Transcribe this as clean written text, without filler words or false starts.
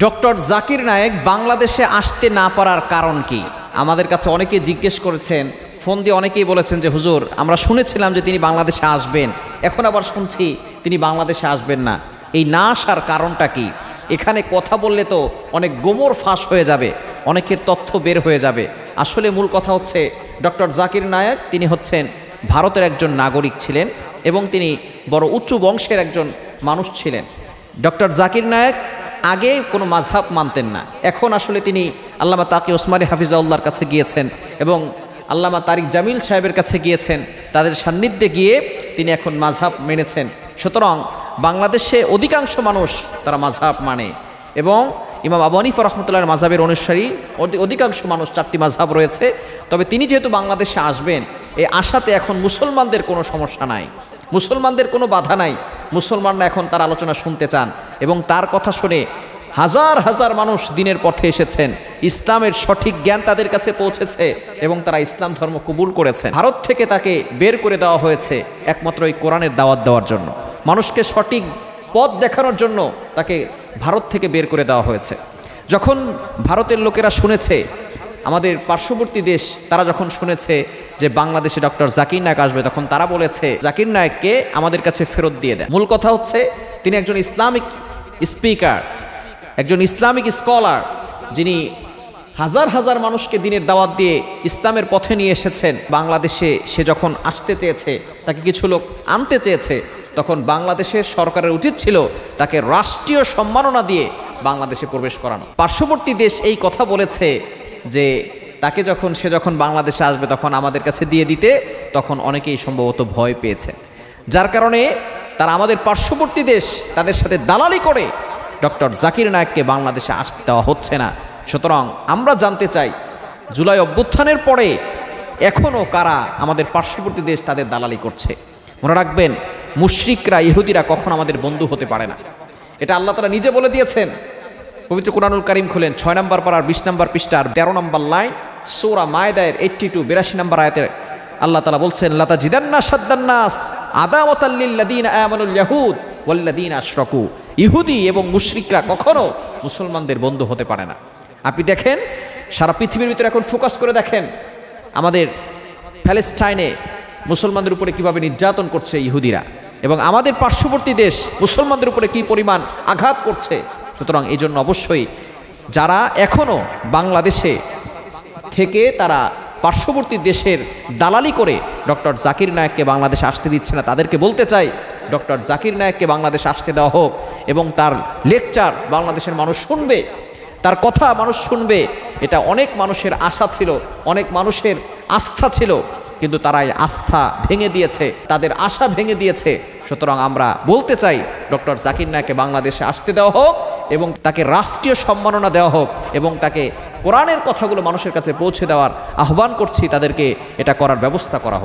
Doctor Zakir Naik বাংলাদেশে আসতে না পারার কারণ কি? আমাদের কাছে অনেকে জিজ্ঞেস করেছেন, ফোন দিয়ে অনেকেই বলেছেন যে হুজুর আমরা শুনেছিলাম যে তিনি বাংলাদেশে আসবেন, এখন আবার শুনছি তিনি বাংলাদেশে আসবেন না। এই না আসার কারণটা কি? এখানে কথা বললে তো অনেক গোমর ফাঁস হয়ে যাবে, অনেকের তথ্য বের হয়ে যাবে। আসলে মূল কথা হচ্ছে ডক্টর জাকির নায়েক তিনি হচ্ছেন ভারতের একজন নাগরিক ছিলেন এবং তিনি বড় উচ্চ বংশের একজন মানুষ ছিলেন। ডক্টর জাকির নায়েক আগে কোনো মাযহাব মানতেন না, এখন আসলে তিনি আল্লামা তাকি ওসমানী হাফিজাউল্লাহর কাছে গিয়েছেন এবং আল্লামা তারিক জামিল সাহেবের কাছে গিয়েছেন, তাদের সান্নিধ্যে গিয়ে তিনি এখন মাযহাব মেনেছেন। সুতরাং বাংলাদেশে অধিকাংশ মানুষ তারা মাযহাব মানে এবং ইমাম আবু হানিফা রাহমাতুল্লাহর মাযহাবের অনুসারী অধিকাংশ মানুষ, 4টি মাযহাব রয়েছে। তবে তিনি যেহেতু বাংলাদেশে আসবেন, এই আশাতে এখন মুসলমানদের কোনো সমস্যা নাই, মুসলমানদের কোনো বাধা নাই। মুসলমানরা এখন তার আলোচনা শুনতে চান এবং তার কথা শুনে হাজার হাজার মানুষ দিনের পথে এসেছেন, ইসলামের সঠিক জ্ঞান তাদের কাছে পৌঁছেছে এবং তারা ইসলাম ধর্ম কবুল করেছেন। ভারত থেকে তাকে বের করে দেওয়া হয়েছে একমাত্র এই কোরআনের দাওয়াত দেওয়ার জন্য, মানুষকে সঠিক পথ দেখানোর জন্য তাকে ভারত থেকে বের করে দেওয়া হয়েছে। যখন ভারতের লোকেরা শুনেছে, আমাদের পার্শ্ববর্তী দেশ তারা যখন শুনেছে যে বাংলাদেশে ডক্টর জাকির নায়েক আসবে, তখন তারা বলেছে জাকির নায়েককে আমাদের কাছে ফেরত দিয়ে দেয়। মূল কথা হচ্ছে তিনি একজন ইসলামিক স্পিকার, একজন ইসলামিক স্কলার, যিনি হাজার হাজার মানুষকে দিনের দাওয়াত দিয়ে ইসলামের পথে নিয়ে এসেছেন। বাংলাদেশে সে যখন আসতে চেয়েছে, তাকে কিছু লোক আনতে চেয়েছে, তখন বাংলাদেশের সরকারের উচিত ছিল তাকে রাষ্ট্রীয় সম্মাননা দিয়ে বাংলাদেশে প্রবেশ করানো। পার্শ্ববর্তী দেশ এই কথা বলেছে যে তাকে সে যখন বাংলাদেশে আসবে তখন আমাদের কাছে দিয়ে দিতে, তখন অনেকেই সম্ভবত ভয় পেয়েছে, যার কারণে তারা আমাদের পার্শ্ববর্তী দেশ তাদের সাথে দালালি করে ডক্টর জাকির নায়েককে বাংলাদেশে আসতে দেওয়া হচ্ছে না। সুতরাং আমরা জানতে চাই, জুলাই অভ্যুত্থানের পরে এখনও কারা আমাদের পার্শ্ববর্তী দেশ তাদের দালালি করছে? মনে রাখবেন, মুশরিকরা, ইহুদিরা কখন আমাদের বন্ধু হতে পারে না। এটা আল্লাহ তাআলা নিজে বলে দিয়েছেন। পবিত্র কুরআনুল কারীম খুলেন 6 নম্বর পারার 20 নম্বর পৃষ্ঠার 13 নম্বর লাইন, সূরা মায়দার 82 নম্বর আয়াতে আল্লাহ তাআলা বলছেন, লাতাজিদান্না শাদ্দান্নাস আদাওয়াতাল লিল্লাযীনা আমানুল ইয়াহুদ ওয়াল্লাযীনা আশরাকু। ইহুদি এবং মুশরিকরা কখনো মুসলমানদের বন্ধু হতে পারে না। আপনি দেখেন, সারা পৃথিবীর ভিতরে এখন ফোকাস করে দেখেন, আমাদের প্যালেস্টাইনে মুসলমানদের উপরে কিভাবে নির্যাতন করছে ইহুদিরা, এবং আমাদের পার্শ্ববর্তী দেশ মুসলমানদের উপরে কি পরিমাণ আঘাত করছে। সুতরাং এই জন্য অবশ্যই যারা এখনও বাংলাদেশে থেকে তারা পার্শ্ববর্তী দেশের দালালি করে ডক্টর জাকির নায়েককে বাংলাদেশে আসতে দিচ্ছে না, তাদেরকে বলতে চাই ডক্টর জাকির নায়েককে বাংলাদেশে আসতে দেওয়া হোক এবং তার লেকচার বাংলাদেশের মানুষ শুনবে, তার কথা মানুষ শুনবে। এটা অনেক মানুষের আশা ছিল, অনেক মানুষের আস্থা ছিল, কিন্তু তারা এই আস্থা ভেঙে দিয়েছে, তাদের আশা ভেঙে দিয়েছে। সুতরাং আমরা বলতে চাই ডক্টর জাকির নায়েককে বাংলাদেশে আসতে দেওয়া হোক এবং তাকে রাষ্ট্রীয় সম্মাননা দেওয়া হোক এবং তাকে কোরআনের কথাগুলো মানুষের কাছে পৌঁছে দেওয়ার আহ্বান করছি, তাদেরকে এটা করার ব্যবস্থা করা হোক।